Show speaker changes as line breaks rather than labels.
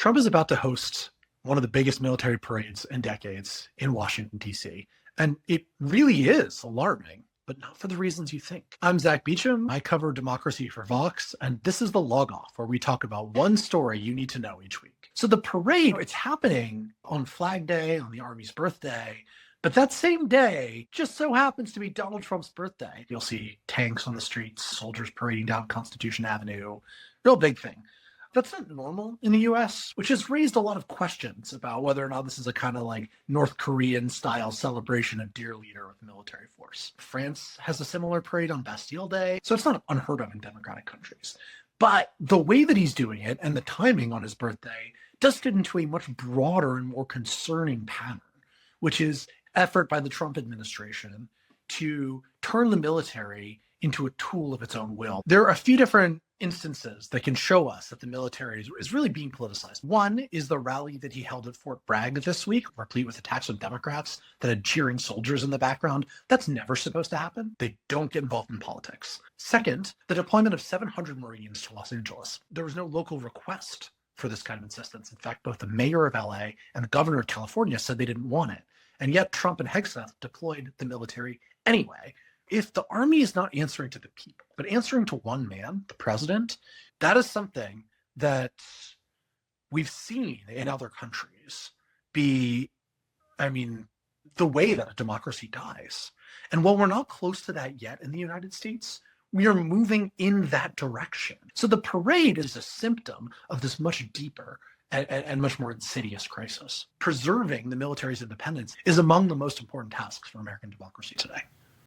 Trump is about to host one of the biggest military parades in decades in Washington, D.C. And it really is alarming, but not for the reasons you think. I'm Zach Beecham. I cover democracy for Vox, and this is the Log Off, where we talk about one story you need to know each week. So the parade, it's happening on Flag Day, on the Army's birthday. But that same day just so happens to be Donald Trump's birthday. You'll see tanks on the streets, soldiers parading down Constitution Avenue. Real big thing. That's not normal in the US, which has raised a lot of questions about whether or not this is a kind of like North Korean style celebration of dear leader with military force. France has a similar parade on Bastille Day, so it's not unheard of in democratic countries. But the way that he's doing it and the timing on his birthday does fit into a much broader and more concerning pattern, which is effort by the Trump administration to turn the military into a tool of its own will. There are a few different instances that can show us that the military is really being politicized. One is the rally that he held at Fort Bragg this week, replete with attacks of Democrats that had cheering soldiers in the background. That's never supposed to happen. They don't get involved in politics. Second, the deployment of 700 Marines to Los Angeles. There was no local request for this kind of insistence. In fact, both the mayor of LA and the governor of California said they didn't want it. And yet Trump and Hegseth deployed the military anyway. If the army is not answering to the people, but answering to one man, the president, that is something that we've seen in other countries be, the way that a democracy dies. And while we're not close to that yet in the United States, we are moving in that direction. So the parade is a symptom of this much deeper and much more insidious crisis. Preserving the military's independence is among the most important tasks for American democracy today.